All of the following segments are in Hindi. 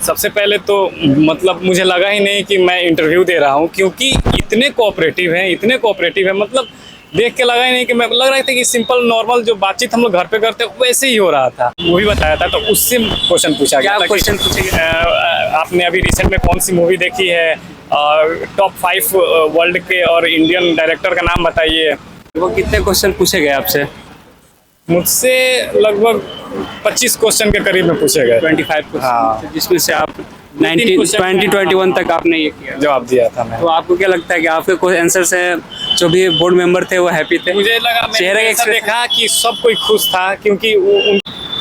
सबसे पहले तो मतलब मुझे लगा ही नहीं कि मैं इंटरव्यू दे रहा हूँ, क्योंकि इतने कोऑपरेटिव है। मतलब देख के लगा ही नहीं कि मैं लग रहा था कि सिंपल नॉर्मल जो बातचीत हम लोग घर पे करते वैसे ही हो रहा था, वही बताया था। तो उससे क्वेश्चन पूछा गया था। क्वेश्चन पूछे आपने अभी रिसेंट में कौन सी मूवी देखी है, टॉप 5 वर्ल्ड के और इंडियन डायरेक्टर का नाम बताइए। वो कितने क्वेश्चन पूछे गए आपसे? मुझसे लगभग 25 क्वेश्चन के करीब में पूछे गए। 25 क्वेश्चन। हाँ। जिसमें से आप 2021 तक आपने ये किया। जवाब दिया था मैं। तो आपको क्या लगता है कि आपके कोई आंसर से जो भी बोर्ड मेंबर थे वो हैप्पी थे? मुझे लगा, चेहरे मैंने का ऐसा expression- देखा कि सब कोई खुश था, क्योंकि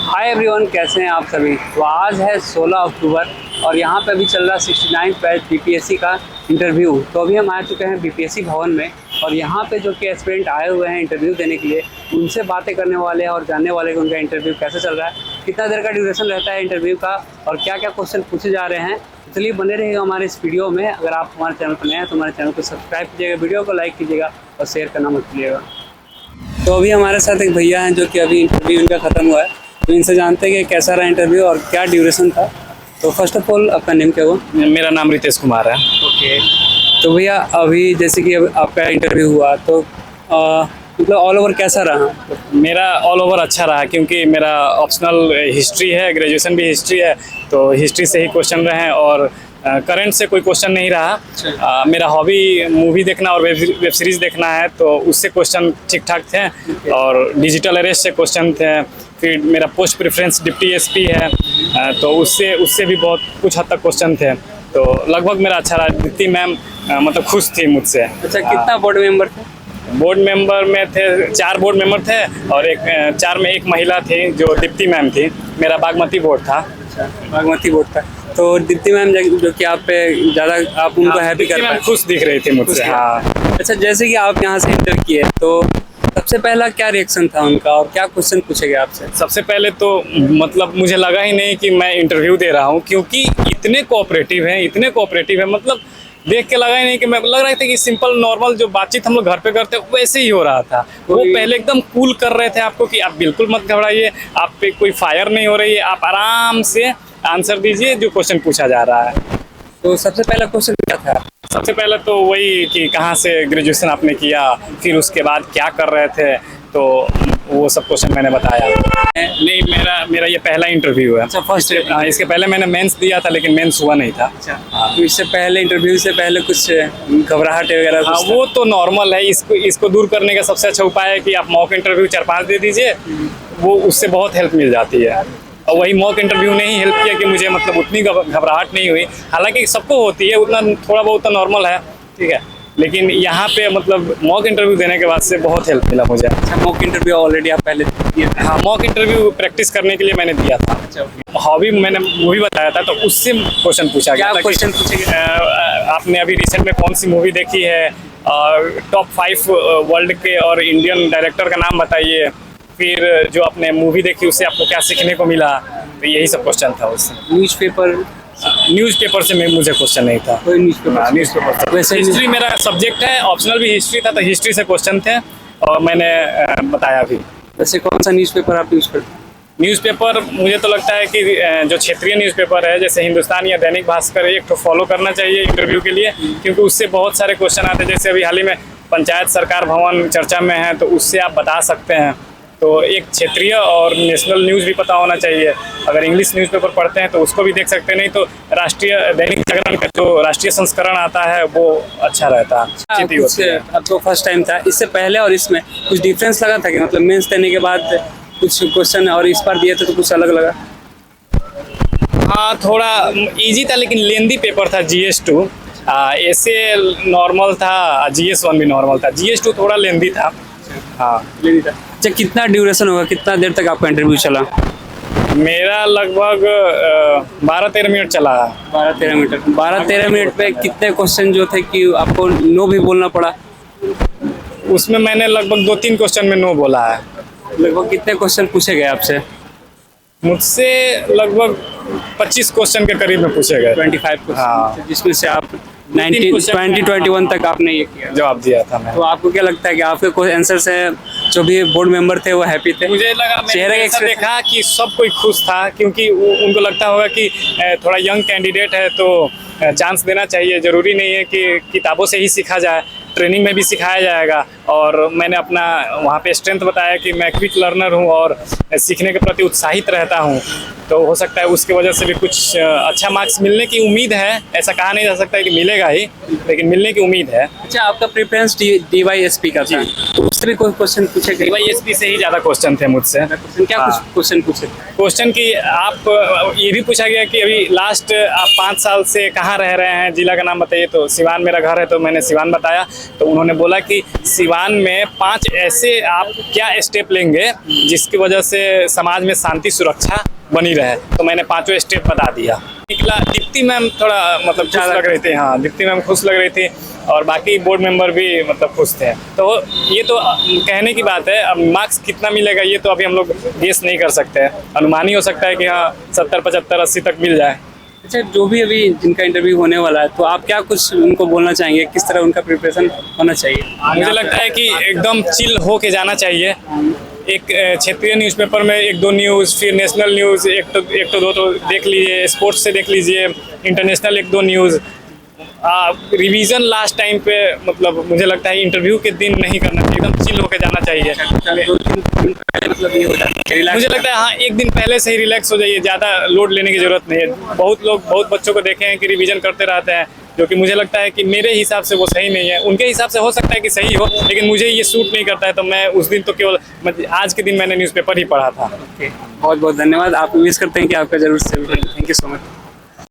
हाय एवरीवन, कैसे हैं आप सभी? तो आज है 16 अक्टूबर और यहाँ पे अभी चल रहा 69 बैच बीपीएससी का इंटरव्यू। तो अभी हम आ चुके हैं बीपीएससी भवन में और यहाँ पे जो कि एस्पिरेंट आए हुए हैं इंटरव्यू देने के लिए, उनसे बातें करने वाले हैं और जानने वाले कि उनका इंटरव्यू कैसे चल रहा है, कितना देर का ड्यूरेशन रहता है इंटरव्यू का और क्या क्या क्वेश्चन पूछे जा रहे हैं। तो चलिए बने रहिएगा हमारे इस वीडियो में। अगर आप हमारे चैनल पर नए हैं तो हमारे चैनल को सब्सक्राइब कीजिएगा, वीडियो को लाइक कीजिएगा और शेयर करना मत भूलिएगा। तो अभी हमारे साथ एक भैया हैं जो कि अभी इंटरव्यू इनका ख़त्म हुआ है, तो इनसे जानते हैं कि कैसा रहा इंटरव्यू और क्या ड्यूरेशन था। तो फर्स्ट ऑफ ऑल आपका नेम क्या हुआ? मेरा नाम रितेश कुमार है। ओके। तो भैया अभी जैसे कि अब आपका इंटरव्यू हुआ तो मतलब ऑल ओवर कैसा रहा? मेरा ऑल ओवर अच्छा रहा, क्योंकि मेरा ऑप्शनल हिस्ट्री है, ग्रेजुएशन भी हिस्ट्री है, तो हिस्ट्री से ही क्वेश्चन रहे हैं और करंट से कोई क्वेश्चन नहीं रहा। मेरा हॉबी मूवी देखना और वेब सीरीज़ देखना है, तो उससे क्वेश्चन ठीक ठाक थे। और डिजिटल अरेस्ट से क्वेश्चन थे। फिर मेरा पोस्ट प्रेफरेंस डिप्टी एसपी है, तो उससे भी बहुत कुछ हद तक क्वेश्चन थे। तो लगभग मेरा अच्छा रहा। दीप्ति मैम मतलब खुश थी मुझसे। अच्छा, कितना बोर्ड मेंबर थे? बोर्ड मेंबर में थे 4 बोर्ड मेंबर थे और 4 में एक महिला थी जो दीप्ति मैम थी। मेरा बागमती बोर्ड था। बागमती बोर्ड था। तो दीप्ति मैम जो कि आप पे ज़्यादा आप उनको हैप्पी कर पाए? खुश दिख रही थी मुझसे। हाँ। अच्छा, जैसे कि आप यहाँ से इंटर किए तो सबसे पहला क्या रिएक्शन था उनका और क्या क्वेश्चन पूछे गए आपसे? सबसे पहले तो मतलब मुझे लगा ही नहीं कि मैं इंटरव्यू दे रहा हूँ, क्योंकि इतने कोऑपरेटिव है। मतलब देख के लगा ही नहीं कि मैं लग रहा था कि सिंपल नॉर्मल जो बातचीत हम लोग घर पे करते वैसे ही हो रहा था। वो पहले एकदम कूल कर रहे थे आपको कि आप बिल्कुल मत घबराइए, आप पे कोई फायर नहीं हो रही है, आप आराम से आंसर दीजिए जो क्वेश्चन पूछा जा रहा है। तो सबसे पहला क्वेश्चन क्या था? सबसे पहले तो वही कि कहाँ से ग्रेजुएशन आपने किया, फिर उसके बाद क्या कर रहे थे, तो वो सब क्वेश्चन मैंने बताया। नहीं, मेरा ये पहला इंटरव्यू है। अच्छा, फर्स्ट। इसके पहले मैंने मेंस दिया था, लेकिन मेंस हुआ नहीं था। अच्छा। तो इससे पहले इंटरव्यू से पहले कुछ घबराहट वगैरह? हाँ, वो तो नॉर्मल है। इसको दूर करने का सबसे अच्छा उपाय है कि आप मॉक इंटरव्यू 4-5 दे दीजिए, वो उससे बहुत हेल्प मिल जाती है। और वही मॉक इंटरव्यू ने ही हेल्प किया कि मुझे मतलब उतनी घबराहट नहीं हुई। हालांकि सबको होती है, उतना थोड़ा बहुत तो नॉर्मल है, ठीक है। लेकिन यहाँ पे मतलब मॉक इंटरव्यू देने के बाद से बहुत हेल्प मिला मुझे। अच्छा, मॉक इंटरव्यू ऑलरेडी आप पहले दिए थे? हाँ, मॉक इंटरव्यू प्रैक्टिस करने के लिए मैंने दिया था। अच्छा। हॉबी मैंने मूवी बताया था, तो उससे क्वेश्चन पूछा गया था। क्वेश्चन पूछे गए? आपने अभी रिसेंट में कौन सी मूवी देखी है, टॉप 5 वर्ल्ड के और इंडियन डायरेक्टर का नाम बताइए। फिर जो आपने मूवी देखी उससे आपको क्या सीखने को मिला, तो यही सब क्वेश्चन था उससे। न्यूज़पेपर से मुझे क्वेश्चन नहीं था। कोई न्यूज़पेपर? वैसे हिस्ट्री मेरा सब्जेक्ट है, ऑप्शनल भी हिस्ट्री था, तो हिस्ट्री से क्वेश्चन थे और मैंने बताया भी। वैसे कौन सा न्यूज़पेपर आप यूज़ करते हैं? न्यूज़पेपर मुझे तो लगता है कि जो क्षेत्रीय न्यूज़पेपर है, जैसे हिंदुस्तान या दैनिक भास्कर, एक तो फॉलो करना चाहिए इंटरव्यू के लिए, क्योंकि उससे बहुत सारे क्वेश्चन आते हैं। जैसे अभी हाल ही में पंचायत सरकार भवन चर्चा में है, तो उससे आप बता सकते हैं। तो एक क्षेत्रीय और नेशनल न्यूज़ भी पता होना चाहिए। अगर इंग्लिश न्यूज़पेपर पढ़ते हैं तो उसको भी देख सकते हैं, नहीं तो राष्ट्रीय दैनिक जागरण का जो राष्ट्रीय संस्करण आता है वो अच्छा रहता है। अब तो फर्स्ट टाइम था, इससे पहले और इसमें कुछ डिफरेंस लगा था कि मतलब मेंस देने के बाद कुछ क्वेश्चन और इस बार दिए थे तो कुछ अलग लगा? हाँ, थोड़ा इजी था, लेकिन लेंदी पेपर था GS2। ऐसे नॉर्मल था, GS1 भी नॉर्मल था, GS2 थोड़ा लेंदी था। हाँ, लेंदी था। अच्छा, कितना ड्यूरेशन होगा, कितना देर तक आपका इंटरव्यू चला? मेरा लगभग 12-13 मिनट चला। 12-13 मिनट पे कितने क्वेश्चन जो थे कि आपको नो भी बोलना पड़ा? उसमें मैंने लगभग 2-3 क्वेश्चन में नो बोला है। लगभग कितने क्वेश्चन पूछे गए आपसे? मुझसे लगभग 25 क्वेश्चन के करीब में पूछे गए। 25 क्वेश्चन। हाँ। जिसमें से आप 2021 तक आपने ये किया। जवाब दिया था मैं। तो आपको क्या लगता है कि आपके कोई आंसर से जो भी बोर्ड मेंबर थे वो हैप्पी थे? मुझे लगा, चेहरे मैंने का ऐसा expression- देखा कि सब कोई खुश था, क्योंकि उनको लगता होगा कि थोड़ा यंग कैंडिडेट है तो चांस देना चाहिए। ज़रूरी नहीं है कि किताबों से ही सीखा जाए, ट्रेनिंग में भी सिखाया जाएगा। और मैंने अपना वहाँ पे स्ट्रेंथ बताया कि मैं क्विक लर्नर हूँ और सीखने के प्रति उत्साहित रहता हूँ। तो हो सकता है उसकी वजह से भी कुछ अच्छा मार्क्स मिलने की उम्मीद है। ऐसा कहा नहीं जा सकता है कि मिलेगा ही, लेकिन मिलने की उम्मीद है। अच्छा, आपका प्रेफरेंस DYSP का था, तो उससे भी कोई क्वेश्चन पूछे गए? DYSP से ही ज़्यादा क्वेश्चन थे मुझसे। क्या कुछ हाँ। क्वेश्चन पूछे? क्वेश्चन की आप ये भी पूछा गया कि अभी लास्ट आप 5 साल से कहाँ रह रहे हैं, जिला का नाम बताइए। तो सिवान मेरा घर है, तो मैंने सिवान बताया। तो उन्होंने बोला कि सिवान में 5 ऐसे आप क्या स्टेप लेंगे जिसकी वजह से समाज में शांति सुरक्षा बनी रहे। तो मैंने 5 स्टेप बता दिया। निकला दीप्ति मैम थोड़ा मतलब खुश लग रही थी। हाँ, दीप्ति मैम खुश लग रही थी और बाकी बोर्ड मेंबर भी मतलब खुश थे। तो ये तो कहने की बात है। अब मार्क्स कितना मिलेगा ये तो अभी हम लोग गेस नहीं कर सकते हैं। अनुमान ही हो सकता है कि हाँ 70, 75, 80 तक मिल जाए। अच्छा, जो भी अभी जिनका इंटरव्यू होने वाला है, तो आप क्या कुछ उनको बोलना चाहेंगे, किस तरह उनका प्रिपरेशन होना चाहिए? मुझे लगता है कि एकदम चिल हो के जाना चाहिए। एक क्षेत्रीय न्यूज़पेपर में 1-2 न्यूज़, फिर नेशनल न्यूज़ 1-2 तो देख लीजिए, स्पोर्ट्स से देख लीजिए, international 1-2 news. Revision last time पे मतलब मुझे लगता है इंटरव्यू के दिन नहीं करना चाहिए, एकदम चिल होके जाना चाहिए। 2-3 दिन पहले मतलब ये हो जाता है, मुझे लगता है हाँ, एक दिन पहले से ही रिलैक्स हो जाइए, ज़्यादा लोड लेने की ज़रूरत नहीं है। बहुत बच्चों को देखे हैं कि रिवीजन करते रहते हैं, जो कि मुझे लगता है कि मेरे हिसाब से वो सही नहीं है। उनके हिसाब से हो सकता है कि सही हो, लेकिन मुझे ये सूट नहीं करता है। तो मैं उस दिन तो केवल आज के दिन मैंने न्यूज़पेपर ही पढ़ा था। बहुत बहुत धन्यवाद। आप उम्मीद करते हैं कि आपका जरूर से। Thank you so much.